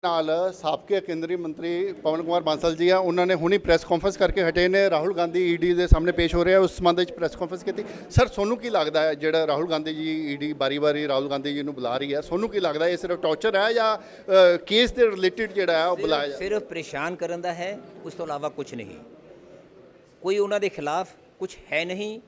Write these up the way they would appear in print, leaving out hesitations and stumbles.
ਨਾਲ ਸਾਬਕਾ ਕੇਂਦਰੀ ਮੰਤਰੀ ਪਵਨ ਕੁਮਾਰ ਬਾਂਸਲ ਜੀ ਆ। ਉਹਨਾਂ ਨੇ ਹੁਣੀ ਪ੍ਰੈਸ ਕਾਨਫਰੰਸ ਕਰਕੇ ਹਟੇ ਨੇ। ਰਾਹੁਲ ਗਾਂਧੀ ਈਡੀ ਦੇ ਸਾਹਮਣੇ ਪੇਸ਼ ਹੋ ਰਿਹਾ, ਉਸ ਸੰਬੰਧ ਵਿੱਚ ਪ੍ਰੈਸ ਕਾਨਫਰੰਸ ਕੀਤੀ। ਸਰ, ਤੁਹਾਨੂੰ ਕੀ ਲੱਗਦਾ ਹੈ ਜਿਹੜਾ ਰਾਹੁਲ ਗਾਂਧੀ ਜੀ ਈਡੀ ਬਾਰੀ-ਬਾਰੀ ਰਾਹੁਲ ਗਾਂਧੀ ਜੀ ਨੂੰ ਬੁਲਾ ਰਹੀ ਹੈ, ਤੁਹਾਨੂੰ ਕੀ ਲੱਗਦਾ ਇਹ ਸਿਰਫ ਟੌਰਚਰ ਹੈ ਜਾਂ ਕੇਸ ਦੇ ਰਿਲੇਟਡ ਜਿਹੜਾ ਹੈ ਉਹ ਬੁਲਾਇਆ ਜਾ ਸਿਰਫ ਪਰੇਸ਼ਾਨ ਕਰਨ ਦਾ ਹੈ, ਉਸ ਤੋਂ ਇਲਾਵਾ ਕੁਝ ਨਹੀਂ। ਕੋਈ ਉਹਨਾਂ ਦੇ ਖਿਲਾਫ ਕੁਝ ਹੈ ਨਹੀਂ,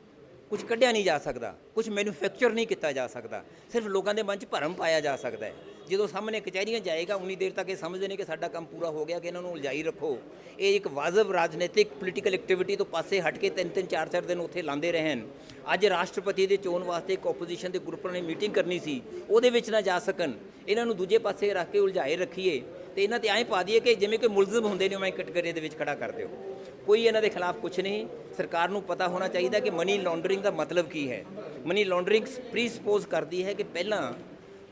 ਕੁਝ ਕੱਢਿਆ ਨਹੀਂ ਜਾ ਸਕਦਾ, ਕੁਝ ਮੈਨੂਫੈਕਚਰ ਨਹੀਂ ਕੀਤਾ ਜਾ ਸਕਦਾ, ਸਿਰਫ ਲੋਕਾਂ ਦੇ ਮਨ 'ਚ ਭਰਮ ਪਾਇਆ ਜਾ ਸਕਦਾ ਹੈ। ਜਦੋਂ ਸਾਹਮਣੇ ਕਚਹਿਰੀਆਂ ਜਾਏਗਾ ਉਨੀ ਦੇਰ ਤੱਕ ਇਹ ਸਮਝਦੇ ਨੇ ਕਿ ਸਾਡਾ ਕੰਮ ਪੂਰਾ ਹੋ ਗਿਆ, ਕਿ ਇਹਨਾਂ ਨੂੰ ਉਲਝਾਈ ਰੱਖੋ। ਇਹ ਇੱਕ ਵਾਜਬ ਰਾਜਨੀਤਿਕ ਪੋਲੀਟੀਕਲ ਐਕਟੀਵਿਟੀ ਤੋਂ ਪਾਸੇ ਹਟ ਕੇ 3-3 4-4 ਦਿਨ ਉੱਥੇ ਲਾਉਂਦੇ ਰਹੇ ਹਨ। ਅੱਜ ਰਾਸ਼ਟਰਪਤੀ ਦੇ ਚੋਣ ਵਾਸਤੇ ਇੱਕ ਓਪੋਜੀਸ਼ਨ ਦੇ ਗਰੁੱਪ ਨੇ ਮੀਟਿੰਗ ਕਰਨੀ ਸੀ, ਉਹਦੇ ਵਿੱਚ ਨਾ ਜਾ ਸਕਣ, ਇਹਨਾਂ ਨੂੰ ਦੂਜੇ ਪਾਸੇ ਰੱਖ ਕੇ ਉਲਝਾਏ ਰੱਖੀਏ ਤੇ ਇਹਨਾਂ ਤੇ ਐਂ ਪਾ ਦਈਏ ਕਿ ਜਿਵੇਂ ਕਿ ਮੁਲਜ਼ਮ ਹੁੰਦੇ ਨੇ ਉਵੇਂ ਕਟਗਰੀ ਦੇ ਵਿੱਚ ਖੜਾ ਕਰ ਦਿਓ। ਕੋਈ ਇਹਨਾਂ ਦੇ ਖਿਲਾਫ ਕੁਝ ਨਹੀਂ। ਸਰਕਾਰ ਨੂੰ ਪਤਾ ਹੋਣਾ ਚਾਹੀਦਾ ਕਿ ਮਨੀ ਲਾਂਡਰਿੰਗ ਦਾ ਮਤਲਬ ਕੀ ਹੈ। ਮਨੀ ਲਾਂਡਰਿੰਗ ਪ੍ਰੀਸਪੋਜ਼ ਕਰਦੀ ਹੈ ਕਿ ਪਹਿਲਾਂ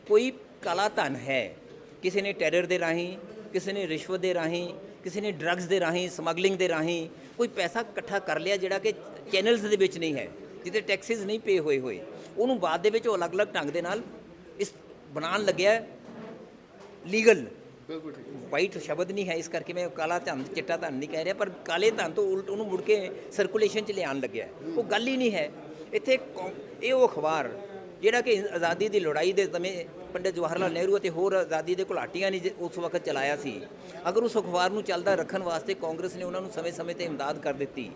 ਕੋਈ ਕਾਲਾ ਧਨ ਹੈ, ਕਿਸੇ ਨੇ ਟੈਰਰ ਦੇ ਰਾਹੀਂ, ਕਿਸੇ ਨੇ ਰਿਸ਼ਵਤ ਦੇ ਰਾਹੀਂ, ਕਿਸੇ ਨੇ ਡਰੱਗਸ ਦੇ ਰਾਹੀਂ, ਸਮਗਲਿੰਗ ਦੇ ਰਾਹੀਂ ਕੋਈ ਪੈਸਾ ਇਕੱਠਾ ਕਰ ਲਿਆ ਜਿਹੜਾ ਕਿ ਚੈਨਲਸ ਦੇ ਵਿੱਚ ਨਹੀਂ ਹੈ, ਜਿੱਥੇ ਟੈਕਸਿਸ ਨਹੀਂ ਪੇ ਹੋਏ, ਉਹਨੂੰ ਬਾਅਦ ਦੇ ਵਿੱਚ ਉਹ ਅਲੱਗ-ਅਲੱਗ ਢੰਗ ਦੇ ਨਾਲ ਇਸ ਬਣਾਉਣ ਲੱਗਿਆ ਲੀਗਲ। ਵਾਈਟ ਸ਼ਬਦ ਨਹੀਂ ਹੈ, ਇਸ ਕਰਕੇ ਮੈਂ ਕਾਲਾ ਧਨ ਚਿੱਟਾ ਧਨ ਨਹੀਂ ਕਹਿ ਰਿਹਾ, ਪਰ ਕਾਲੇ ਧਨ ਤੋਂ ਉਲਟ ਉਹਨੂੰ ਮੁੜ ਕੇ ਸਰਕੂਲੇਸ਼ਨ 'ਚ ਲਿਆਉਣ ਲੱਗਿਆ। ਉਹ ਗੱਲ ਹੀ ਨਹੀਂ ਹੈ। ਇੱਥੇ ਇਹ ਉਹ ਅਖਬਾਰ ਜਿਹੜਾ ਕਿ ਆਜ਼ਾਦੀ ਦੀ ਲੜਾਈ ਦੇ ਸਮੇਂ ਪੰਡਿਤ ਜਵਾਹਰ ਲਾਲ ਨਹਿਰੂ ਅਤੇ ਹੋਰ ਆਜ਼ਾਦੀ ਦੇ ਘੁਲਾਟੀਆਂ ਨੇ ਉਸ ਵਕਤ ਚਲਾਇਆ ਸੀ, ਅਗਰ ਉਸ ਅਖਬਾਰ ਨੂੰ ਚੱਲਦਾ ਰੱਖਣ ਵਾਸਤੇ ਕਾਂਗਰਸ ਨੇ ਉਹਨਾਂ ਨੂੰ ਸਮੇਂ-ਸਮੇਂ 'ਤੇ ਇਮਦਾਦ ਕਰ ਦਿੱਤੀ।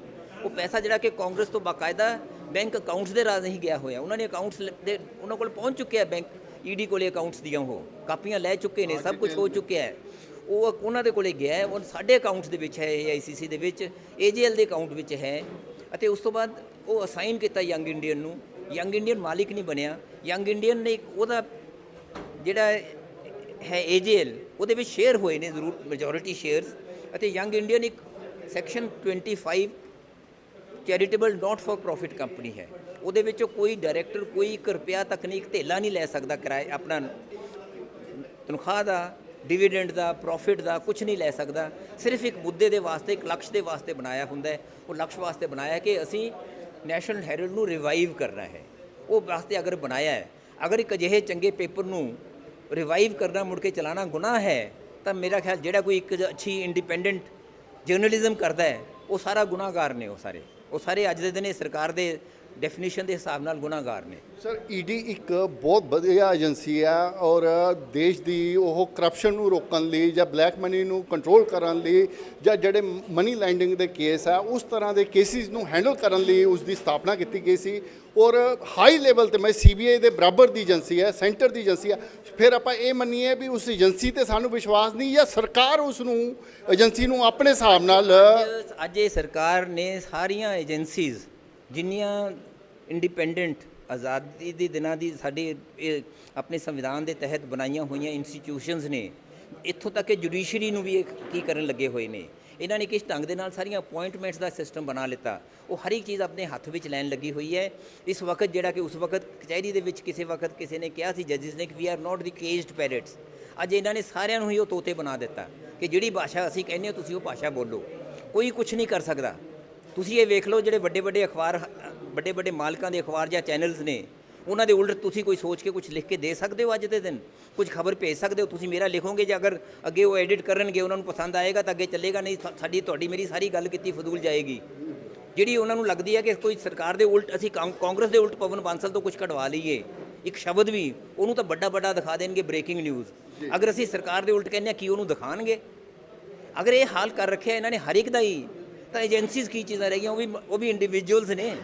ਉਹ ਪੈਸਾ ਜਿਹੜਾ ਕਿ ਕਾਂਗਰਸ ਤੋਂ ਬਾਕਾਇਦਾ ਬੈਂਕ ਅਕਾਊਂਟਸ ਦੇ ਰਾਹ ਨਹੀਂ ਗਿਆ ਹੋਇਆ, ਉਹਨਾਂ ਨੇ ਅਕਾਊਂਟਸ ਦੇ ਉਹਨਾਂ ਕੋਲ ਪਹੁੰਚ ਚੁੱਕਿਆ, ਬੈਂਕ ਈਡੀ ਕੋਲੇ ਅਕਾਊਂਟਸ ਦੀਆਂ ਉਹ ਕਾਪੀਆਂ ਲੈ ਚੁੱਕੇ ਨੇ, ਸਭ ਕੁਝ ਹੋ ਚੁੱਕਿਆ ਹੈ। ਉਹ ਉਹਨਾਂ ਦੇ ਕੋਲੇ ਗਿਆ ਹੈ, ਉਹ ਸਾਡੇ ਅਕਾਊਂਟਸ ਦੇ ਵਿੱਚ ਹੈ, AICC ਦੇ ਵਿੱਚ, AJL ਦੇ ਅਕਾਊਂਟ ਵਿੱਚ ਹੈ। ਅਤੇ ਉਸ ਤੋਂ ਬਾਅਦ ਉਹ ਅਸਾਈਨ ਕੀਤਾ ਯੰਗ ਇੰਡੀਅਨ ਨੂੰ। ਯੰਗ ਇੰਡੀਅਨ ਮਾਲਿਕ ਨਹੀਂ ਬਣਿਆ। ਯੰਗ ਇੰਡੀਅਨ ਨੇ ਉਹਦਾ ਜਿਹੜਾ ਹੈ AJL, ਉਹਦੇ ਵਿੱਚ ਸ਼ੇਅਰ ਹੋਏ ਨੇ ਜ਼ਰੂਰ, ਮੈਜੋਰਿਟੀ ਸ਼ੇਅਰਸ। ਅਤੇ ਯੰਗ ਇੰਡੀਅਨ ਇੱਕ section 25 charitable not for profit company ਹੈ। ਉਹਦੇ ਵਿੱਚੋਂ ਕੋਈ ਡਾਇਰੈਕਟਰ ਕੋਈ 1 ਰੁਪਿਆ ਤੱਕ ਨਹੀਂ, ਧੇਲਾ ਨਹੀਂ ਲੈ ਸਕਦਾ ਕਿਰਾਏ ਆਪਣਾ ਤਨਖਾਹ ਦਾ, ਡਿਵੀਡੈਂਡ ਦਾ, ਪ੍ਰੋਫਿਟ ਦਾ ਕੁਝ ਨਹੀਂ ਲੈ ਸਕਦਾ। ਸਿਰਫ ਇੱਕ ਮੁੱਦੇ ਦੇ ਵਾਸਤੇ, ਇੱਕ ਲਕਸ਼ ਦੇ ਵਾਸਤੇ ਬਣਾਇਆ ਹੁੰਦਾ ਹੈ। ਉਹ ਲਕਸ਼ ਵਾਸਤੇ ਬਣਾਇਆ ਕਿ ਅਸੀਂ ਨੈਸ਼ਨਲ ਹੈਰਲਡ ਨੂੰ ਰਿਵਾਈਵ ਕਰਨਾ ਹੈ। ਉਹ ਵਾਸਤੇ ਅਗਰ ਬਣਾਇਆ ਹੈ, ਅਗਰ ਇੱਕ ਅਜਿਹੇ ਚੰਗੇ ਪੇਪਰ ਨੂੰ ਰਿਵਾਈਵ ਕਰਨਾ, ਮੁੜ ਕੇ ਚਲਾਉਣਾ ਗੁਨਾਹ ਹੈ, ਤਾਂ ਮੇਰਾ ਖਿਆਲ ਜਿਹੜਾ ਕੋਈ ਇੱਕ ਅੱਛੀ ਇੰਡੀਪੈਂਡੈਂਟ ਜਰਨਲਿਜ਼ਮ ਕਰਦਾ ਹੈ ਉਹ ਸਾਰਾ ਗੁਨਾਹਗਾਰ ਨੇ। ਉਹ ਸਾਰੇ ਅੱਜ ਦੇ ਦਿਨ ਇਹ ਸਰਕਾਰ ਦੇ ਡੈਫੀਨੇਸ਼ਨ ਦੇ ਹਿਸਾਬ ਨਾਲ ਗੁਨਾਹਗਾਰ ਨੇ। ਸਰ, ਈਡੀ ਇੱਕ ਬਹੁਤ ਵਧੀਆ ਏਜੰਸੀ ਹੈ ਔਰ ਦੇਸ਼ ਦੀ ਉਹ ਕਰਪਸ਼ਨ ਨੂੰ ਰੋਕਣ ਲਈ ਜਾਂ ਬਲੈਕ ਮਨੀ ਨੂੰ ਕੰਟਰੋਲ ਕਰਨ ਲਈ ਜਾਂ ਜਿਹੜੇ ਮਨੀ ਲੈਂਡਿੰਗ ਦੇ ਕੇਸ ਹੈ ਉਸ ਤਰ੍ਹਾਂ ਦੇ ਕੇਸਿਸ ਨੂੰ ਹੈਂਡਲ ਕਰਨ ਲਈ ਉਸ ਦੀ ਸਥਾਪਨਾ ਕੀਤੀ ਗਈ ਸੀ। ਔਰ ਹਾਈ ਲੈਵਲ 'ਤੇ, ਮੈਂ CBI ਦੇ ਬਰਾਬਰ ਦੀ ਏਜੰਸੀ ਹੈ, ਸੈਂਟਰ ਦੀ ਏਜੰਸੀ ਹੈ। ਫਿਰ ਆਪਾਂ ਇਹ ਮੰਨੀਏ ਵੀ ਉਸ ਏਜੰਸੀ 'ਤੇ ਸਾਨੂੰ ਵਿਸ਼ਵਾਸ ਨਹੀਂ, ਜਾਂ ਸਰਕਾਰ ਉਸ ਨੂੰ ਏਜੰਸੀ ਨੂੰ ਆਪਣੇ ਹਿਸਾਬ ਨਾਲ ਅੱਜ ਇਹ ਸਰਕਾਰ ਨੇ ਸਾਰੀਆਂ ਏਜੰਸੀਜ਼ ਜਿੰਨੀਆਂ ਇੰਡੀਪੈਂਡੈਂਟ ਆਜ਼ਾਦੀ ਦੇ ਦਿਨਾਂ ਦੀ ਸਾਡੇ ਆਪਣੇ ਸੰਵਿਧਾਨ ਦੇ ਤਹਿਤ ਬਣਾਈਆਂ ਹੋਈਆਂ ਇੰਸਟੀਟਿਊਸ਼ਨਸ ਨੇ, ਇੱਥੋਂ ਤੱਕ ਕਿ ਜੁਡੀਸ਼ਰੀ ਨੂੰ ਵੀ ਇਹ ਕੀ ਕਰਨ ਲੱਗੇ ਹੋਏ ਨੇ। ਇਹਨਾਂ ਨੇ ਕਿਸ ਢੰਗ ਦੇ ਨਾਲ ਸਾਰੀਆਂ ਅਪੁਆਇੰਟਮੈਂਟਸ ਦਾ ਸਿਸਟਮ ਬਣਾ ਲਿੱਤਾ। ਉਹ ਹਰ ਇੱਕ ਚੀਜ਼ ਆਪਣੇ ਹੱਥ ਵਿੱਚ ਲੈਣ ਲੱਗੀ ਹੋਈ ਹੈ। ਇਸ ਵਕਤ ਜਿਹੜਾ ਕਿ ਉਸ ਵਕਤ ਕਚਹਿਰੀ ਦੇ ਵਿੱਚ ਕਿਸੇ ਵਕਤ ਕਿਸੇ ਨੇ ਕਿਹਾ ਸੀ, ਜੱਜਿਸ ਨੇ, ਕਿ ਵੀ ਆਰ ਨਾਟ ਦੀ ਕੇਜਡ ਪੈਰਟਸ। ਅੱਜ ਇਹਨਾਂ ਨੇ ਸਾਰਿਆਂ ਨੂੰ ਹੀ ਉਹ ਤੋਤੇ ਬਣਾ ਦਿੱਤਾ ਕਿ ਜਿਹੜੀ ਭਾਸ਼ਾ ਅਸੀਂ ਕਹਿੰਦੇ ਹਾਂ ਤੁਸੀਂ ਉਹ ਭਾਸ਼ਾ ਬੋਲੋ। ਕੋਈ ਕੁਝ ਨਹੀਂ ਕਰ ਸਕਦਾ। ਤੁਸੀਂ ਇਹ ਵੇਖ ਲਓ, ਜਿਹੜੇ ਵੱਡੇ ਅਖਬਾਰ, ਵੱਡੇ ਮਾਲਕਾਂ ਦੇ ਅਖਬਾਰ ਜਾਂ ਚੈਨਲਸ ਨੇ, ਉਹਨਾਂ ਦੇ ਉਲਟ ਤੁਸੀਂ ਕੋਈ ਸੋਚ ਕੇ ਕੁਝ ਲਿਖ ਕੇ ਦੇ ਸਕਦੇ ਹੋ? ਅੱਜ ਦੇ ਦਿਨ ਕੁਝ ਖਬਰ ਭੇਜ ਸਕਦੇ ਹੋ? ਤੁਸੀਂ ਮੇਰਾ ਲਿਖੋਗੇ, ਜੇ ਅਗਰ ਅੱਗੇ ਉਹ ਐਡਿਟ ਕਰਨਗੇ, ਉਹਨਾਂ ਨੂੰ ਪਸੰਦ ਆਏਗਾ ਤਾਂ ਅੱਗੇ ਚੱਲੇਗਾ, ਨਹੀਂ ਤੁਹਾਡੀ ਮੇਰੀ ਸਾਰੀ ਗੱਲ ਕੀਤੀ ਫਜ਼ੂਲ ਜਾਏਗੀ। ਜਿਹੜੀ ਉਹਨਾਂ ਨੂੰ ਲੱਗਦੀ ਹੈ ਕਿ ਕੋਈ ਸਰਕਾਰ ਦੇ ਉਲਟ, ਅਸੀਂ ਕਾਂਗਰਸ ਦੇ ਉਲਟ ਪਵਨ ਬਾਂਸਲ ਤੋਂ ਕੁਝ ਕਢਵਾ ਲਈਏ, ਇੱਕ ਸ਼ਬਦ ਵੀ, ਉਹਨੂੰ ਤਾਂ ਵੱਡਾ ਦਿਖਾ ਦੇਣਗੇ ਬ੍ਰੇਕਿੰਗ ਨਿਊਜ਼। ਅਗਰ ਅਸੀਂ ਸਰਕਾਰ ਦੇ ਉਲਟ ਕਹਿੰਦੇ ਹਾਂ, ਕੀ ਉਹਨੂੰ ਦਿਖਾਣਗੇ? ਅਗਰ ਇਹ ਹਾਲ ਕਰ ਰੱਖਿਆ ਇਹਨਾਂ ਨੇ ਹਰ ਇੱਕ ਦਾ ਹੀ, ਤਾਂ ਏਜੰਸੀਜ਼ ਕੀ ਚੀਜ਼ਾਂ ਰਹਿ ਗਈਆਂ? ਉਹ ਵੀ ਇੰਡੀਵਿਜੂਅਲਸ ਨੇ।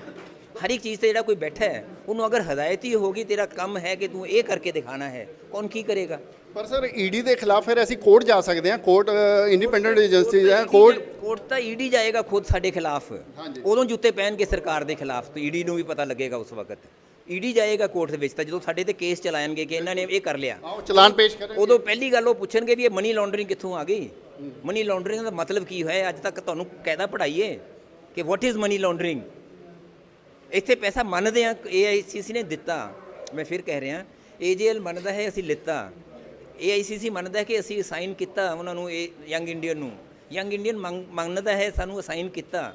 ਹਰ ਇੱਕ ਚੀਜ਼ 'ਤੇ ਜਿਹੜਾ ਕੋਈ ਬੈਠਾ ਹੈ ਉਹਨੂੰ ਅਗਰ ਹਦਾਇਤ ਹੀ ਹੋਗੀ, ਤੇਰਾ ਕੰਮ ਹੈ ਕਿ ਤੂੰ ਇਹ ਕਰਕੇ ਦਿਖਾਣਾ ਹੈ, ਕੌਣ ਕੀ ਕਰੇਗਾ? ਪਰ ਸਰ, ਈਡੀ ਦੇ ਖਿਲਾਫ ਫਿਰ ਅਸੀਂ ਕੋਰਟ ਜਾ ਸਕਦੇ ਹਾਂ। ਕੋਰਟ ਇੰਡੀਪੈਂਡੈਂਟ ਏਜੰਸੀ ਹੈ। ਕੋਰਟ ਤਾਂ ਈਡੀ ਜਾਏਗਾ ਖੁਦ ਸਾਡੇ ਖਿਲਾਫ, ਉਦੋਂ ਜੁੱਤੇ ਪਹਿਨਗੇ ਸਰਕਾਰ ਦੇ ਖਿਲਾਫ, ਤਾਂ ਈਡੀ ਨੂੰ ਵੀ ਪਤਾ ਲੱਗੇਗਾ ਉਸ ਵਕਤ। ਈਡੀ ਜਾਏਗਾ ਕੋਰਟ ਦੇ ਵਿੱਚ ਤਾਂ ਜਦੋਂ ਸਾਡੇ ਤੇ ਕੇਸ ਚਲਾਉਣਗੇ ਕਿ ਇਹਨਾਂ ਨੇ ਇਹ ਕਰ ਲਿਆ, ਚਲਾਨ ਪੇਸ਼ ਕਰਨਗੇ, ਉਦੋਂ ਪਹਿਲੀ ਗੱਲ ਉਹ ਪੁੱਛਣਗੇ ਵੀ ਇਹ ਮਨੀ ਲਾਂਡਰਿੰਗ ਕਿੱਥੋਂ ਆ ਗਈ। ਮਨੀ ਲਾਂਡਰਿੰਗ ਦਾ ਮਤਲਬ ਕੀ ਹੋਇਆ? ਅੱਜ ਤੱਕ ਤੁਹਾਨੂੰ ਕਾਇਦਾ ਪੜ੍ਹਾਈਏ ਕਿ ਵਾਟ ਇਜ਼ ਮਨੀ ਲਾਂਡਰਿੰਗ। ਇੱਥੇ ਪੈਸਾ ਮੰਨਦੇ ਹਾਂ AICC ਨੇ ਦਿੱਤਾ, ਮੈਂ ਫਿਰ ਕਹਿ ਰਿਹਾ, AJL ਮੰਨਦਾ ਹੈ ਅਸੀਂ ਲਿੱਤਾ, AICC ਮੰਨਦਾ ਕਿ ਅਸੀਂ ਅਸਾਈਨ ਕੀਤਾ ਉਹਨਾਂ ਨੂੰ, ਯੰਗ ਇੰਡੀਅਨ ਨੂੰ। ਯੰਗ ਇੰਡੀਅਨ ਮੰਨਦਾ ਹੈ ਸਾਨੂੰ ਅਸਾਈਨ ਕੀਤਾ,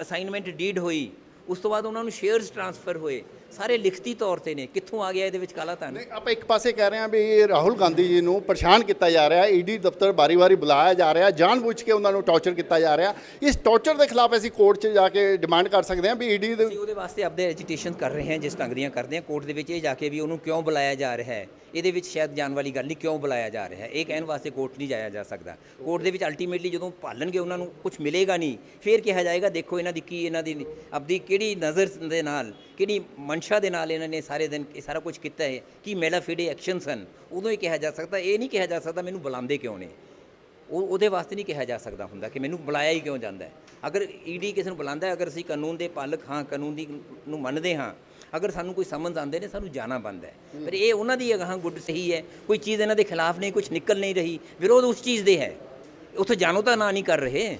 ਅਸਾਈਨਮੈਂਟ ਡੀਡ ਹੋਈ, ਉਸ ਤੋਂ ਬਾਅਦ ਉਹਨਾਂ ਨੂੰ ਸ਼ੇਅਰਸ ਟ੍ਰਾਂਸਫਰ ਹੋਏ। ਸਾਰੇ ਲਿਖਤੀ ਤੌਰ ਤੇ ਨੇ। ਕਿੱਥੋਂ ਆ ਗਿਆ ਇਹਦੇ ਵਿੱਚ ਕਾਲਾ ਧਨ? ਨਹੀਂ, ਆਪਾਂ ਇੱਕ ਪਾਸੇ ਕਹਿ ਰਹੇ ਹਾਂ ਵੀ ਰਾਹੁਲ ਗਾਂਧੀ ਜੀ ਨੂੰ ਪਰੇਸ਼ਾਨ ਕੀਤਾ ਜਾ ਰਿਹਾ, ਈਡੀ ਦਫ਼ਤਰ ਵਾਰੀ-ਵਾਰੀ ਬੁਲਾਇਆ ਜਾ ਰਿਹਾ, ਜਾਣਬੁੱਝ ਕੇ ਉਹਨਾਂ ਨੂੰ ਟੌਰਚਰ ਕੀਤਾ ਜਾ ਰਿਹਾ। ਇਸ ਟੌਰਚਰ ਦੇ ਖਿਲਾਫ ਅਸੀਂ ਕੋਰਟ 'ਚ ਜਾ ਕੇ ਡਿਮਾਂਡ ਕਰ ਸਕਦੇ ਹਾਂ ਵੀ ਈਡੀ ਦੇ ਅਸੀਂ ਉਹਦੇ ਵਾਸਤੇ ਆਪਦੇ ਐਜੀਟੇਸ਼ਨ ਕਰ ਰਹੇ ਹਾਂ, ਜਿਸ ਢੰਗ ਦੀਆਂ ਕਰਦੇ ਹਾਂ ਕੋਰਟ ਦੇ ਵਿੱਚ ਇਹ ਜਾ ਕੇ ਵੀ ਉਹਨੂੰ ਕਿਉਂ ਬੁਲਾਇਆ ਜਾ ਰਿਹਾ ਹੈ, ਇਹਦੇ ਵਿੱਚ ਸ਼ਾਇਦ ਜਾਣ ਵਾਲੀ ਗੱਲ ਨਹੀਂ, ਕਿਉਂ ਬੁਲਾਇਆ ਜਾ ਰਿਹਾ ਹੈ ਇਹ ਕਹਿਣ ਵਾਸਤੇ ਕੋਰਟ ਨਹੀਂ ਜਾਇਆ ਜਾ ਸਕਦਾ। ਕੋਰਟ ਦੇ ਵਿੱਚ ਅਲਟੀਮੇਟਲੀ ਜਦੋਂ ਭਾਲਣਗੇ ਉਹਨਾਂ ਨੂੰ ਕੁਝ ਮਿਲੇਗਾ ਨਹੀਂ, ਫਿਰ ਕਿਹਾ ਜਾਏਗਾ ਦੇਖੋ ਇਹਨਾਂ ਦੀ ਕੀ, ਇਹਨਾਂ ਦੀ ਆਪਦੀ ਕਿਹੜੀ ਨਜ਼ਰ ਦੇ ਨਾਲ, ਕਿਹੜੀ ਮਨਸ਼ਾ ਦੇ ਨਾਲ ਇਹਨਾਂ ਨੇ ਸਾਰੇ ਦਿਨ ਇਹ ਸਾਰਾ ਕੁਝ ਕੀਤਾ ਹੈ, ਕੀ ਮੈਲਾ ਫੀਡੇ ਐਕਸ਼ਨ ਸਨ, ਉਦੋਂ ਹੀ ਕਿਹਾ ਜਾ ਸਕਦਾ। ਇਹ ਨਹੀਂ ਕਿਹਾ ਜਾ ਸਕਦਾ ਮੈਨੂੰ ਬੁਲਾਉਂਦੇ ਕਿਉਂ ਨੇ, ਉਹਦੇ ਵਾਸਤੇ ਨਹੀਂ ਕਿਹਾ ਜਾ ਸਕਦਾ ਹੁੰਦਾ ਕਿ ਮੈਨੂੰ ਬੁਲਾਇਆ ਹੀ ਕਿਉਂ ਜਾਂਦਾ ਹੈ। ਅਗਰ ਈਡੀ ਕਿਸੇ ਨੂੰ ਬੁਲਾਉਂਦਾ ਹੈ, ਅਗਰ ਅਸੀਂ ਕਾਨੂੰਨ ਦੇ ਪਾਲਕ ਹਾਂ, ਕਾਨੂੰਨ ਦੀ ਨੂੰ ਮੰਨਦੇ ਹਾਂ, ਅਗਰ ਸਾਨੂੰ ਕੋਈ ਸਮਝ ਆਉਂਦੇ ਨੇ ਸਾਨੂੰ ਜਾਣਾ ਬਣਦਾ ਹੈ। ਪਰ ਇਹ ਉਹਨਾਂ ਦੀ ਅਗਾਂਹ ਗੁੱਡ ਸਹੀ ਹੈ, ਕੋਈ ਚੀਜ਼ ਇਹਨਾਂ ਦੇ ਖਿਲਾਫ ਨਹੀਂ, ਕੁਝ ਨਿਕਲ ਨਹੀਂ ਰਹੀ, ਵਿਰੋਧ ਉਸ ਚੀਜ਼ ਦੇ ਹੈ। ਉੱਥੇ ਜਾਣੋ ਤਾਂ ਨਾ ਨਹੀਂ ਕਰ ਰਹੇ,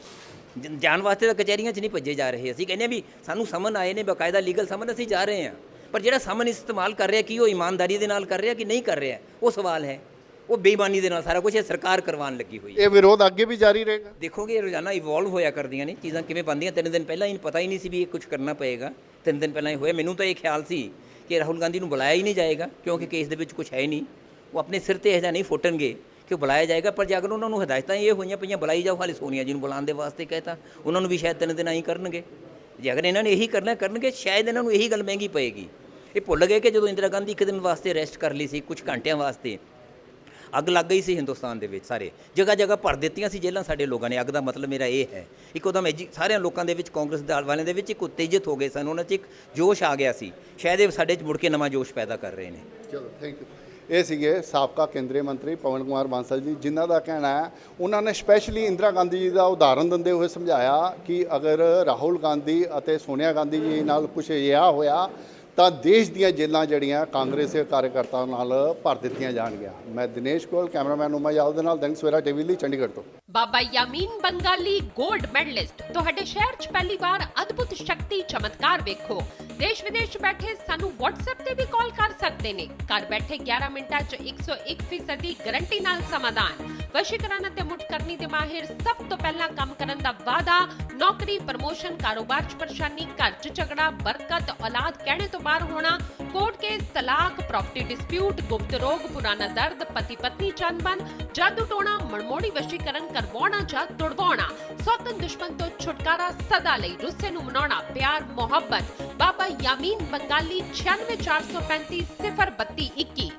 ਜਾਣ ਵਾਸਤੇ ਤਾਂ ਕਚਹਿਰੀਆਂ 'ਚ ਨਹੀਂ ਭੱਜੇ ਜਾ ਰਹੇ। ਅਸੀਂ ਕਹਿੰਦੇ ਹਾਂ ਵੀ ਸਾਨੂੰ ਸਮਨ ਆਏ ਨੇ, ਬਾਕਾਇਦਾ ਲੀਗਲ ਸਮਨ, ਅਸੀਂ ਜਾ ਰਹੇ ਹਾਂ। ਪਰ ਜਿਹੜਾ ਸਮਨ ਇਸਤੇਮਾਲ ਕਰ ਰਿਹਾ ਕੀ ਉਹ ਇਮਾਨਦਾਰੀ ਦੇ ਨਾਲ ਕਰ ਰਿਹਾ ਕਿ ਨਹੀਂ ਕਰ ਰਿਹਾ, ਉਹ ਸਵਾਲ ਹੈ। ਉਹ ਬੇਈਮਾਨੀ ਦੇ ਨਾਲ ਸਾਰਾ ਕੁਝ ਇਹ ਸਰਕਾਰ ਕਰਵਾਉਣ ਲੱਗੀ ਹੋਈ ਹੈ। ਇਹ ਵਿਰੋਧ ਅੱਗੇ ਵੀ ਜਾਰੀ ਰਹੇਗਾ। ਦੇਖੋਗੇ ਰੋਜ਼ਾਨਾ ਇਵੋਲਵ ਹੋਇਆ ਕਰਦੀਆਂ ਨੇ ਚੀਜ਼ਾਂ, ਕਿਵੇਂ ਬਣਦੀਆਂ। 3 ਦਿਨ ਪਹਿਲਾਂ ਹੀ ਪਤਾ ਹੀ ਨਹੀਂ ਸੀ ਵੀ ਇਹ ਕੁਝ ਕਰਨਾ ਪਏਗਾ, 3 ਦਿਨ ਪਹਿਲਾਂ ਹੀ ਹੋਇਆ। ਮੈਨੂੰ ਤਾਂ ਇਹ ਖਿਆਲ ਸੀ ਕਿ ਰਾਹੁਲ ਗਾਂਧੀ ਨੂੰ ਬੁਲਾਇਆ ਹੀ ਨਹੀਂ ਜਾਏਗਾ ਕਿਉਂਕਿ ਕੇਸ ਦੇ ਵਿੱਚ ਕੁਝ ਹੈ ਨਹੀਂ, ਉਹ ਆਪਣੇ ਸਿਰ ਤੇ ਇਹ ਜਿਹਾ ਨਹੀਂ ਫੁੱਟਣਗੇ ਕਿ ਉਹ ਬੁਲਾਇਆ ਜਾਏਗਾ। ਪਰ ਜੇ ਅਗਰ ਉਹਨਾਂ ਨੂੰ ਹਦਾਇਤਾਂ ਇਹ ਹੋਈਆਂ ਪਈਆਂ ਬੁਲਾਈ ਜਾਓ, ਹਾਲੇ ਸੋਨੀਆ ਜੀ ਨੂੰ ਬੁਲਾਉਣ ਦੇ ਵਾਸਤੇ ਕਹਿਤਾ, ਉਹਨਾਂ ਨੂੰ ਵੀ ਸ਼ਾਇਦ 3 ਦਿਨ ਆਈ ਕਰਨਗੇ। ਜੇ ਅਗਰ ਇਹਨਾਂ ਨੇ ਇਹੀ ਕਰਨਾ ਕਰਨਗੇ, ਸ਼ਾਇਦ ਇਹਨਾਂ ਨੂੰ ਇਹੀ ਗੱਲ ਮਹਿੰਗੀ ਪਏਗੀ। ਇਹ ਭੁੱਲ ਗਏ ਕਿ ਜਦੋਂ ਇੰਦਰਾ ਗਾਂਧੀ 1 ਦਿਨ ਵਾਸਤੇ ਅਰੈਸਟ ਕਰ ਲਈ ਸੀ, ਕੁਝ ਘੰਟਿਆਂ ਵਾਸਤੇ, ਅੱਗ ਲੱਗ ਗਈ ਸੀ ਹਿੰਦੁਸਤਾਨ ਦੇ ਵਿੱਚ, ਸਾਰੇ ਜਗ੍ਹਾ ਜਗ੍ਹਾ ਭਰ ਦਿੱਤੀਆਂ ਸੀ ਜੇਲ੍ਹਾਂ ਸਾਡੇ ਲੋਕਾਂ ਨੇ। ਅੱਗ ਦਾ ਮਤਲਬ ਮੇਰਾ ਇਹ ਹੈ ਇੱਕੋਦਮ ਸਾਰਿਆਂ ਲੋਕਾਂ ਦੇ ਵਿੱਚ, ਕਾਂਗਰਸ ਦੇ ਵਾਲਿਆਂ ਦੇ ਵਿੱਚ ਇੱਕ ਉਤੇਜਿਤ ਹੋ ਗਏ ਸਨ, ਉਹਨਾਂ 'ਚ ਇੱਕ ਜੋਸ਼ ਆ ਗਿਆ ਸੀ। ਸ਼ਾਇਦ ਇਹ ਸਾਡੇ 'ਚ ਮੁੜ ਕੇ ਨਵਾਂ ਜੋਸ਼ ਪੈਦਾ ਕਰ ਰਹੇ ਨੇ। ਚਲੋ ਥੈਂਕ ਯੂ। ਇਹ ਸੀਗੇ ਸਾਬਕਾ ਕੇਂਦਰੀ ਮੰਤਰੀ ਪਵਨ ਕੁਮਾਰ ਬਾਂਸਲ ਜੀ, ਜਿਨ੍ਹਾਂ ਦਾ ਕਹਿਣਾ ਹੈ, ਉਹਨਾਂ ਨੇ ਸਪੈਸ਼ਲੀ ਇੰਦਰਾ ਗਾਂਧੀ ਜੀ ਦਾ ਉਦਾਹਰਨ ਦਿੰਦੇ ਹੋਏ ਸਮਝਾਇਆ ਕਿ ਅਗਰ ਰਾਹੁਲ ਗਾਂਧੀ ਅਤੇ ਸੋਨੀਆ ਗਾਂਧੀ ਜੀ ਨਾਲ ਕੁਝ ਅਜਿਹਾ ਹੋਇਆ ਤਾਂ ਦੇਸ਼ ਦੀਆਂ ਜੇਲ੍ਹਾਂ ਜਿਹੜੀਆਂ ਕਾਂਗਰਸ ਦੇ ਕਾਰਜਕਰਤਾਵਾਂ ਨਾਲ ਭਰ ਦਿੱਤੀਆਂ ਜਾਣਗੀਆਂ। ਮੈਂ ਦਿਨੇਸ਼ ਗੋਲ, ਕੈਮਰਾਮੈਨ ਉਮਾ ਯਾਦਵ ਦੇ ਨਾਲ, ਦੈਨਿਕ ਸਵੇਰਾ ਟੀਵੀ ਲਈ ਚੰਡੀਗੜ੍ਹ ਤੋਂ। ਬਾਬਾ ਯਾਮੀਨ ਬੰਗਾਲੀ 골ਡ ਮੈਡਲਿਸਟ ਤੁਹਾਡੇ ਸ਼ਹਿਰ 'ਚ ਪਹਿਲੀ ਵਾਰ ਅਦਭੁਤ ਸ਼ਕਤੀ ਚਮਤਕਾਰ ਵੇਖੋ। ਦੇਸ਼ ਵਿਦੇਸ਼ 'ਚ ਬੈਠੇ ਸਾਨੂੰ WhatsApp ਤੇ ਵੀ ਕਾਲ ਕਰ ਸਕਦੇ ਨੇ। ਘਰ ਬੈਠੇ 11 ਮਿੰਟਾਂ 'ਚ 101% ਦੀ ਗਾਰੰਟੀ ਨਾਲ ਸਮਾਧਾਨ। ਵਸ਼ੀਕਰਨ ਅਤੇ ਮੁੱਠ ਕਰਨੀ ਦੇ ਮਾਹਿਰ, ਸਭ ਤੋਂ ਪਹਿਲਾਂ ਕੰਮ ਕਰਨ ਦਾ ਵਾਅਦਾ। ਨੌਕਰੀ, ਪ੍ਰਮੋਸ਼ਨ, ਕਾਰੋਬਾਰ 'ਚ ਪਰੇਸ਼ਾਨੀ, ਘਰ 'ਚ ਝਗੜਾ, ਬਰਕਤ, ਔਲਾਦ ਕਹਿਣੇ ਤੋਂ ਬਾਹਰ ਹੋਣਾ, ਕੋਰਟ ਕੇਸ, ਤਲਾਕ, ਪ੍ਰਾਪਰਟੀ ਡਿਸਪਿਊਟ, ਗੁਪਤ ਰੋਗ, ਪੁਰਾਣਾ ਦਰਦ, ਪਤੀ ਪਤਨੀ ਚੰਬਨ, ਜਾਦੂ ਟੋਣਾ, ਮਨਮੋੜੀ ਵਸ਼ੀਕਰਨ ਕਰਵਾਉਣਾ ਜਾਂ ਤੁੜਵਾਉਣਾ, ਸੌਤਨ ਦੁਸ਼ਮਣ ਤੋਂ ਛੁਟਕਾਰਾ, ਸਦਾ ਲਈ ਰੁੱਸੇ ਨੂੰ ਮਨਾਉਣਾ, ਪਿਆਰ ਮੁਹੱਬਤ। ਬਾਬਾ ਯਾਮੀਨ ਬੰਗਾਲੀ 96 435 032 21।